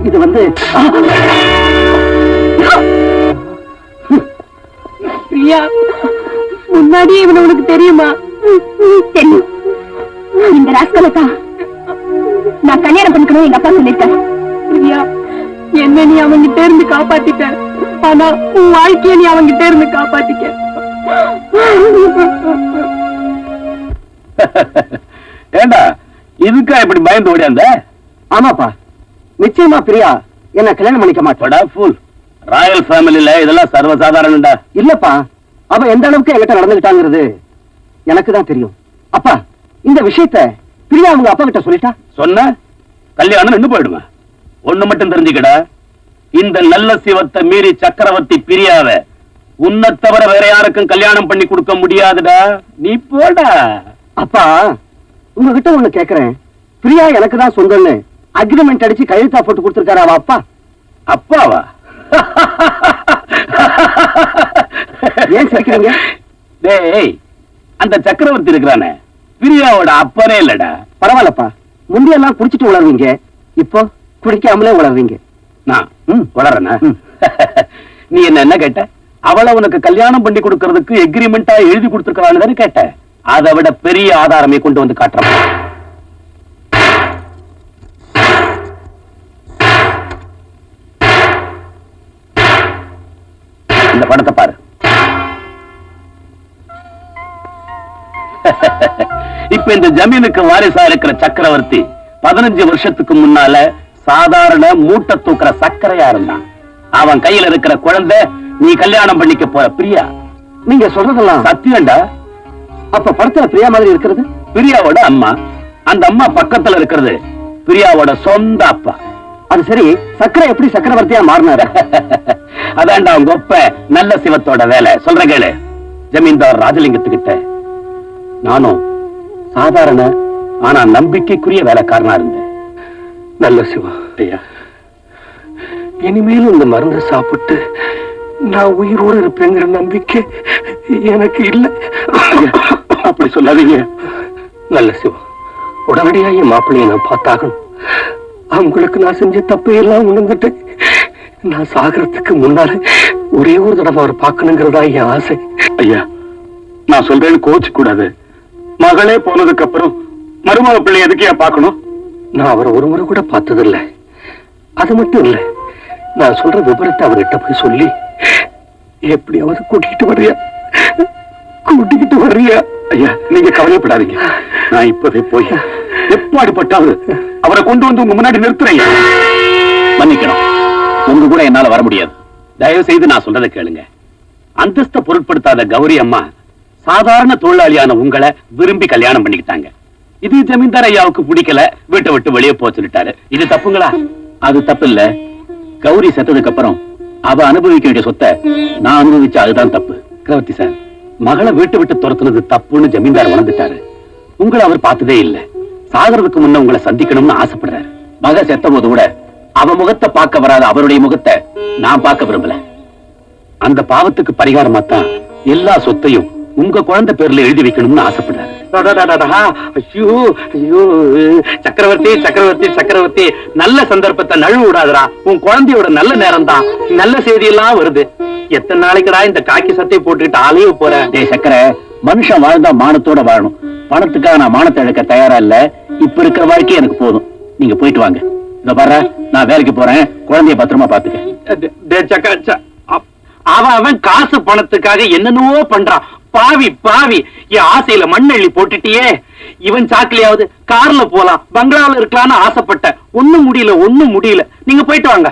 இது வந்து பிரியா, முன்னாடி இவன் உனக்கு தெரியுமா? தெரியும். இந்த ராஸ்கலத்தான் நான் கல்யாணம் பண்ணிக்கணும் எங்க அப்பா சொல்லிட்டேன். பிரியா, என்ன நீ அவங்கிட்ட இருந்து காப்பாத்திட்ட, ஆனா உன் வாழ்க்கைய நீ அவங்கிட்ட இருந்து காப்பாத்திக்க. ஏண்டா இதுக்கா இப்படி பயந்து ஓடியாந்த? ஆமாப்பா, நிச்சயமா பிரியா என்ன கல்யாணம் பண்ணிக்க மாட்டா. ஃபுல் ராயல் ஃபேமிலில இதெல்லாம் சர்வசாதாரணம்டா. இல்லப்பா, அவ எந்த அளவுக்கு என்கிட்ட நடந்துகிட்டாங்கிறது எனக்கு தான் தெரியும். அப்பா, இந்த விஷயத்த பிரியா அவங்க அப்பா கிட்ட சொல்லிட்டா? சொன்ன கல்யாணம் நின்னு போயிடுவேன். ஒண்ணு மட்டும் தெரிஞ்சுக்கடா, இந்த நல்ல சிவத்தை மீறி சக்கரவர்த்தி பிரியாவ உன்னை தவிர வேற யாருக்கும் கல்யாணம் பண்ணி கொடுக்க முடியாதுடா. நீ போடா. அப்பா, உங்ககிட்ட ஒண்ணு கேக்குறேன். பிரியா எனக்கு தான் சொந்தம்னு அக்ரிமெண்ட் அடிச்சு கையெழுத்தா போட்டு கொடுத்திருக்காரு அவ அப்பா? அப்பாவா? ஏன் சிரிக்கிறீங்க? டேய், அந்த சக்கரவர்த்தி இருக்கிறானே பிரியாவோட அப்பனே இல்லடா. பரவாயில்லப்பா, முந்தியெல்லாம் குடிச்சிட்டு உளர்வீங்க, இப்போ குடிக்காமலே உளர்வீங்க. நான் வளர்றேனா? நீ என்ன கேட்ட? அவளை உனக்கு கல்யாணம் பண்ணி கொடுக்கறதுக்கு எக்ரிமெண்டா எழுதி கொடுத்திருக்கான்னு தானே கேட்ட? அதை விட பெரிய ஆதாரமே கொண்டு வந்து காட்டுறேன். இந்த படத்தை பாரு. இப்ப இந்த ஜமீனுக்கு வாரிசா இருக்கிற சக்கரவர்த்தி 15 வருஷத்துக்கு முன்னால சாதாரண மூட்டை தூக்குற சக்கரையா இருந்தான். அவன் கையில இருக்கிற குழந்தை நீ கல்யாணம் பண்ணிக்க போற பிரியா. நீங்க சொல்றதெல்லாம் சத்தியம்டா. அப்ப படத்துல பிரியா மாதிரி இருக்கிறது பிரியாவோட அம்மா, அந்த அம்மா பக்கத்துல இருக்கிறது பிரியாவோட சொந்த அப்பா. அது சரி, சக்கரை எப்படி சக்கரவர்த்தியா மாறினாரு? அதான்டா உங்க ஒப்ப நல்ல சிவத்தோட வேலை. சொல்ற கேளு. ஜமீன்தார் ராஜலிங்கத்துக்கிட்ட நானும் சாதாரண ஆனா நம்பிக்கைக்குரிய வேலைக்காரனா இருந்தேன். நல்ல சிவா ஐயா, இனிமேலும் இந்த மருந்தை சாப்பிட்டு நான் உயிரோடு இருப்பேங்கிற நம்பிக்கை எனக்கு இல்லை. அப்படி சொல்லாதீங்க. நல்ல சிவா, உடனடியா என் மாப்பிள்ளையை நான் பார்த்தாகணும். அவங்களுக்கு நான் செஞ்ச தப்பையெல்லாம் உணர்ந்துட்டேன். நான் சாகரத்துக்கு முன்னால ஒரே ஒரு தடவை அவர் பார்க்கணுங்கிறதா என் ஆசை. ஐயா, நான் சொல்றேன்னு கோச்சு கூடாது. மகளே போனதுக்கு அப்புறம் மருமக பிள்ளை எதுக்கையா பார்க்கணும்? நான் அவரை ஒரு முறை கூட பார்த்ததில்லை. அது மட்டும் இல்லை, நான் சொல்ற விபரத்தை அவர்கிட்ட போய் சொல்லி எப்படியாவது கூட்டிக்கிட்டு வர்றியா? ஐயா, நீங்க கவலைப்படாதீங்க. நான் இப்பவே போய் எப்பாடுபட்டாவது அவரை கொண்டு வந்து உங்க முன்னாடி நிறுத்துறேன். மன்னிக்கணும், உங்க கூட என்னால வர முடியாது. தயவு செய்து நான் சொல்றதை கேளுங்க. அந்தஸ்த பொருட்படுத்தாத கௌரி அம்மா சாதாரண தொழிலாளியான உங்களை விரும்பி கல்யாணம் பண்ணிக்கிட்டாங்க. இது ஜமீன்தார் ஐயாவுக்கு பிடிக்கல, வீட்டை விட்டு வெளியே போக சொல்லிட்டாரு. இது தப்புங்களா? அது தப்பு இல்ல. கௌரி செத்ததுக்கு அப்புறம் அவ அனுபவிக்க வேண்டிய சொத்தை நான் அனுபவிச்ச அதுதான் தப்பு. கிரவர்த்தி சார், மகளை வீட்டை விட்டு துரத்துனது தப்புன்னு ஜமீன்தார் உணர்ந்துட்டாரு. உங்களை அவர் பார்த்ததே இல்ல. சாகரத்துக்கு முன்ன உங்களை சந்திக்கணும்னு ஆசைப்படுறாரு. மக செத்த போது கூட அவ முகத்தை பார்க்க வராத அவருடைய முகத்தை நான் பார்க்க விரும்பல. அந்த பாவத்துக்கு பரிகாரமா தான் எல்லா சொத்தையும் உங்க குழந்தை பேர்ல எழுதி வைக்கணும்னு ஆசைப்படுறாரு. சக்கரவர்த்தி சக்கரவர்த்தி சக்கரவர்த்தி, நல்ல சந்தர்ப்பத்தை நழுவ விடாதரா. உன் குழந்தையோட நல்ல நேரம் தான். நல்ல செய்தி எல்லாம் வருது. எத்தனை நாளைக்குடா இந்த காக்கி சட்டையை போட்டுக்கிட்டு ஆலைய போற? சக்கர, மனுஷன் வாழ்ந்தா மானத்தோட வாழணும். பணத்துக்காக நான் மானத்தை எடுக்க தயாரா இல்ல. இப்ப இருக்கிற வாழ்க்கை எனக்கு போதும். நீங்க போயிட்டு வாங்க. இந்த பாரு, நான் வேலைக்கு போறேன். குழந்தைய பத்திரமா பாத்துக்க. அவன் காசு பணத்துக்காக என்னென்னவோ பண்றான். பாவி பாவி, என் ஆசையில மண்ணெள்ளி போட்டுட்டியே. இவன் சாக்கிலையாவது கார்ல போலாம், பங்களாவில் இருக்கலாம்னு ஆசைப்பட்ட. ஒண்ணும் முடியல. நீங்க போயிட்டு வாங்க.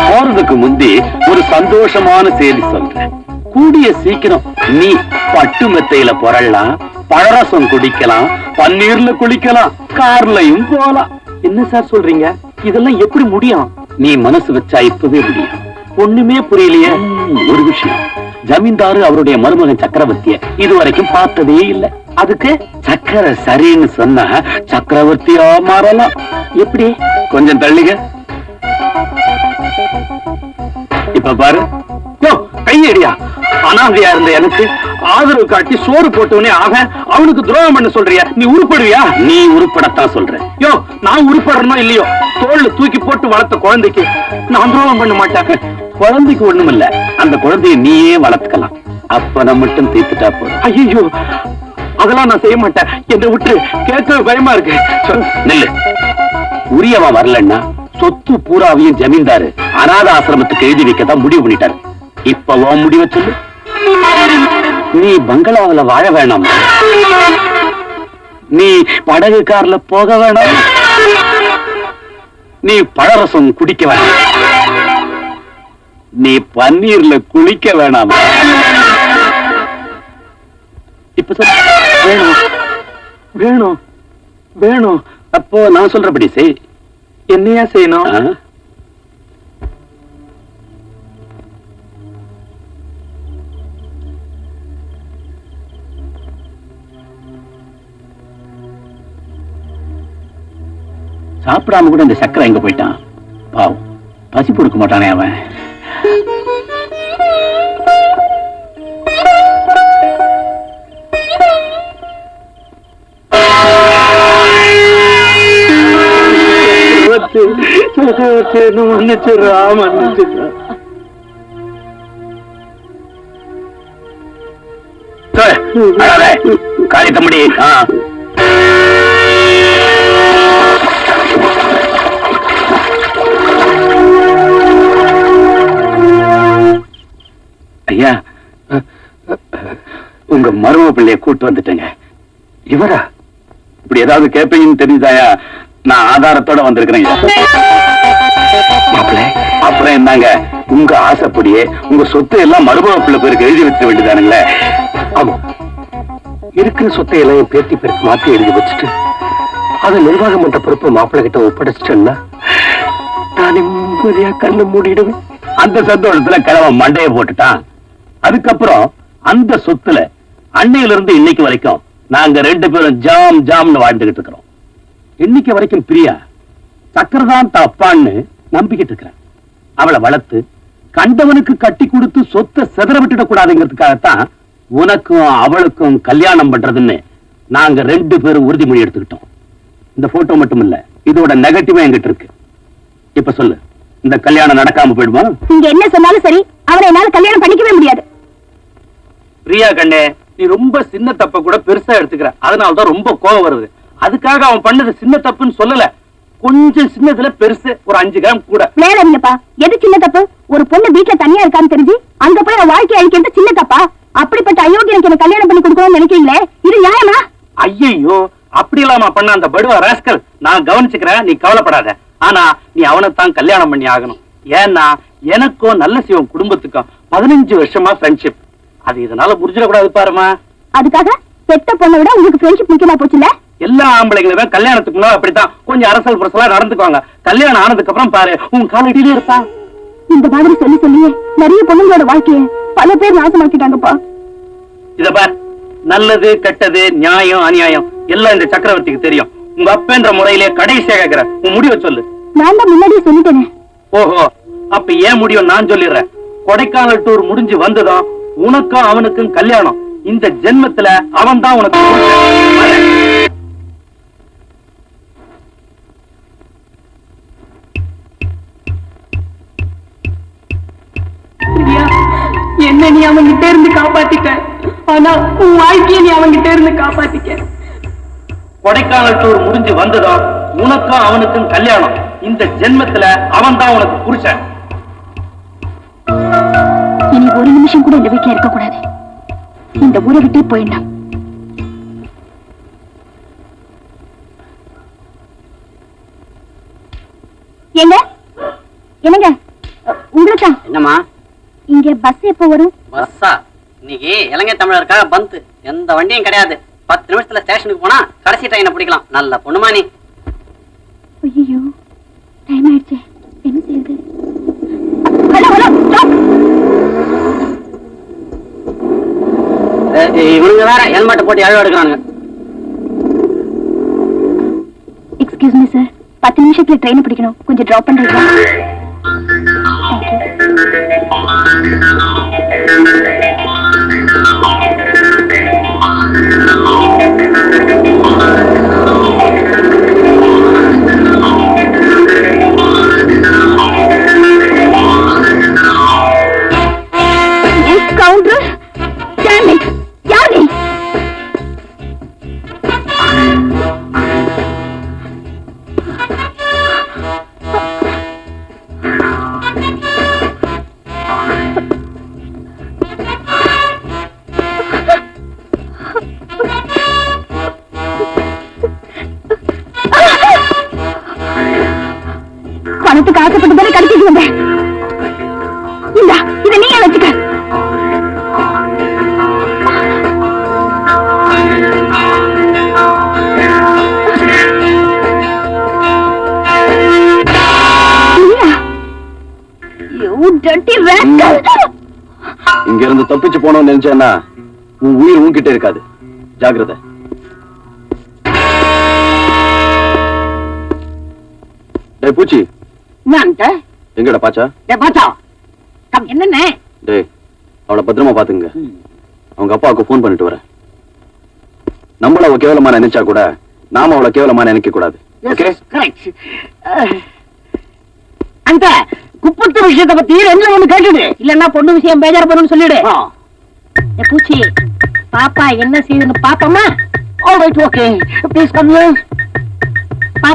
போறதுக்கு முந்தி ஒரு சந்தோஷமான செய்தி சொல்றேன். கூடிய சீக்கிரம் நீ பட்டு மெத்தையில புரளலாம், பழரசம் குடிக்கலாம், பன்னீர்ல குளிக்கலாம், கார்லயும் போலாம். என்ன சார் சொல்றீங்க? இதெல்லாம் எப்படி முடியும்? நீ மனசு வச்சா இப்பவே முடியும். ஒண்ணுமே புரியலையே. ஒரு விஷயம், ஜமீன்தாரு அவருடைய மருமகன் சக்கரவர்த்திய இதுவரைக்கும் பார்த்ததே இல்ல. அதுக்கு சக்கரை சரின்னு சொன்னா சக்கரவர்த்தியா மாறலாம். எப்படி? கொஞ்சம் தள்ளிக. இப்ப பாரு. கையடியா. அனாதையா இருந்த எனக்கு ஆதரவு காட்டி சோறு போட்டவனே ஆக அவனுக்கு துரோகம் பண்ண சொல்றியா? நீ உருப்படுவியா? நீ உருப்படத்தான் சொல்ற. நான் உருப்படுறனோ இல்லையோ, தோல்ல தூக்கி போட்டு வளர்த்த குழந்தைக்கு நான் துரோகம் பண்ண மாட்டேன். குழந்தைக்கு ஒண்ணும் இல்ல. அந்த குழந்தைய நீயே வளர்த்துக்கலாம். அப்ப மட்டும் தீர்த்துட்டா போதும். ஐயோ, அதெல்லாம் நான் செய்ய மாட்டேன். என்னை விட்டு கேட்க பயமா இருக்கு. நெல்லு. உரியவன் வரலன்னா சொத்து பூராவையும் ஜமீன்தாரு அநாத ஆசிரமத்துக்கு எழுதி வைக்கதான் முடிவு பண்ணிட்டாரு. இப்ப உன் முடிவை சொல்லு. நீ பங்களாவில வாழ வேணாம், நீ படகு கார்ல போக வேணாம், நீ பழரசம் குடிக்க வேணாம், நீ பன்னீர்ல குளிக்க வேணாம். இப்ப சொல்ல. வேணும். அப்போ நான் சொல்றபடி செய். என்னையா செய்யணும்? சாப்பிடாம கூட இந்த சக்கரை எங்க போயிட்டான்? பாவம், பசி கொடுக்க மாட்டானே அவன். காரியத்தை முடி. ஐயா, உங்க மரும பிள்ளைய கூட்டு வந்துட்டேங்க. இவரா? இப்படி ஏதாவது கேட்பீங்கன்னு தெரிஞ்சாயா நான் ஆதாரத்தோட வந்திருக்கிறேன். அப்புறம் என்னங்க, உங்க ஆசைப்படியே உங்க சொத்து எல்லாம் மருமக பிள்ளை பேருக்கு எழுதி வச்சிட வேண்டியதானுங்களே. ஆமா, இருக்கிற சொத்தை எல்லாம் என் பேத்தி பேருக்கு மாத்தி எழுதி வச்சுட்டு அதை நிர்வாகம் பண்ற பொறுப்பை மாப்பிள்ளை கிட்ட ஒப்படைச்சிட்டேன்னா நான் நிம்மதியா கண்ணு மூடிடுவேன். அந்த சந்தோஷத்துல கிழவன் மண்டையை போட்டுட்டான். அதுக்கப்புறம் அந்த சொத்துல அன்னையில இருந்து இன்னைக்கு வரைக்கும் நாங்க 2 பேரும் ஜாம் ஜாம்னு வாழ்ந்துகிட்டு இருக்கிறோம். இன்னைக்கு வரைக்கும் பிரியா சக்கரதான் தப்பான்னு நம்பிக்கிட்டு இருக்கிறேன். அவளை வளர்த்து கண்டவனுக்கு கட்டி கொடுத்து சொத்தை செதற விட்டுடக் கூடாதுங்கிறதுக்காகத்தான் உனக்கும் அவளுக்கும் கல்யாணம் பண்றதுன்னு நாங்க 2 பேரும் உறுதிமொழி எடுத்துக்கிட்டோம். இந்த போட்டோ மட்டும் இல்ல, இதோட நெகட்டிவா எங்கிட்ட இருக்கு. இப்ப சொல்லு, இந்த கல்யாணம் நடக்காம போயிடுமா? நீங்க என்ன சொன்னாலும் சரி, அவரை என்னால கல்யாணம் பண்ணிக்கவே முடியாது. பிரியா கண்ணே, நீ ரொம்ப சின்ன தப்ப கூட பெருசா எடுத்துக்கிற. அதனாலதான் ரொம்ப கோபம் வருது. அதுக்காக அவன் பண்ணது சின்ன தப்புன்னு சொல்லல. கொஞ்சம் சின்னதுல பெருசு, ஒரு 5 கிராம் கூட. வேலைங்கப்பா, எது சின்ன தப்பு? ஒரு பொண்ணு வீட்டுல தனியா இருக்கான்னு தெரிஞ்சு அங்க போய் வாழ்க்கை அழிக்கிறது சின்ன தப்பா? அப்படிப்பட்ட அயோக்கியனுக்கு என்ன கல்யாணம் பண்ணி கொடுக்கணும்னு நினைக்கிறீங்களே, இது நியாயமா? ஐயோ அப்படி இல்லாம பண்ண அந்த படுவா ராஸ்கல் நான் கவனிச்சுக்கிறேன், நீ கவலைப்படாத. ஆனா நீ அவனைத்தான் கல்யாணம் பண்ணி ஆகணும். ஏன்னா எனக்கும் நல்ல சிவம் குடும்பத்துக்கும் 15 வருஷமா ஃப்ரெண்ட்ஷிப். அது இதனால புரிஞ்சிடக்கூடாது பாருமா. அதுக்காக பெத்த பொண்ணை விட உங்களுக்கு ஃப்ரெண்ட்ஷிப் முக்கியமா போச்சுல? எல்லா ஆம்பளைங்களுமே கல்யாணத்துக்கு முன்னாடி அப்படித்தான் கொஞ்சம் அரசல் புரசலா நடந்துக்குவாங்க. கல்யாணம் ஆனதுக்கு அப்புறம் பாரு உன் காலடியிலே இருப்பா. இந்த மாதிரி சொல்லி சொல்லியே நிறைய பொண்ணுங்களோட வாழ்க்கைய பல பேர் நாசமாக்கிட்டாங்கப்பா. இத பார், நல்லது கெட்டது நியாயம் அநியாயம் எல்லாம் இந்த சக்கரவர்த்திக்கு தெரியும். உங்க அப்பன்ற முறையிலே கடைசியா கேக்குற, உன் முடிவை சொல்லு. நான் தான் முன்னாடியே சொல்லிட்டேனே. ஓஹோ, அப்ப ஏன் முடியும் நான் சொல்லிடுறேன். கொடைக்கானல் டூர் முடிஞ்சு வந்ததும் உனக்கும் அவனுக்கும் கல்யாணம். இந்த ஜென்மத்துல அவன் தான் உனக்கு புருஷன். என்ன நீ அவங்கிட்ட இருந்து காப்பாத்திக்க, ஆனா உன் வாழ்க்கைய நீ அவங்கிட்ட இருந்து காப்பாத்திக்க. கொடைக்கானல் டூர் முடிஞ்சு வந்ததும் உனக்கும் அவனுக்கும் கல்யாணம். இந்த ஜென்மத்துல அவன் தான் உனக்கு புருஷன். இனி ஒரு நிமிஷம் கூட இந்த வீட்டுல இருக்க கூடாது. இந்த ஊரை விட்டே போயிடலாம். ஏங்க என்னங்க, உங்களுக்கா? என்னம்மா இங்க பஸ் எப்போ வரும்? பஸ்ஸா? இன்னைக்கு இலங்கை தமிழருக்காக பந்த், எந்த வண்டியும் கிடையாது. 10 நிமிஷத்துல ஸ்டேஷனுக்கு போனா கடைசி ட்ரெயினை பிடிக்கலாம். நல்ல பொண்ணுமா நீ. ஐயோ டைம் ஆயிடுச்சு, என்ன செய்யுது? Hello hello stop. இவனுங்க வேற ஹெல்மெட்டை போட்டு அழகு எடுக்கிறாங்க. எக்ஸ்கியூஸ் மீ சார், 10 நிமிஷத்துல ட்ரெயின் பிடிக்கணும், கொஞ்சம் டிராப் பண்றீங்களா? கவுண்டர் டேமேஜ் யாரு? பணத்துக்கு ஆசைப்பட்டு தானே கிடைச்சிட்டு வந்தேன். இந்தா இதை நீங்க வச்சுக்க. இங்க இருந்து தப்பிச்சு போனோம்னு நினைச்சேன்னா உன் உயிர் உன்கிட்ட இருக்காது. ஜாக்கிரதை. டேய் பூச்சி, எங்கடா பாச்சா? என்னன்னு டேய் அவளை பத்திரமா பாத்துங்க. அவங்க அப்பாவுக்கு போன் பண்ணிட்டு வரேன். நம்மள அவ கேவலமா நினைச்சா கூட நாம அவளை கேவலமா நினைக்க கூடாது. அந்த குப்பத்து விஷயத்தை பத்தி ரெண்டுல ஒண்ணு கேட்டுடு, இல்லன்னா பொண்ணு விஷயம் பேஜார் பண்ணுன்னு சொல்லிடு. பூச்சி பாப்பா என்ன செய்யுதுன்னு பாப்போமா? Alright, okay, please come here.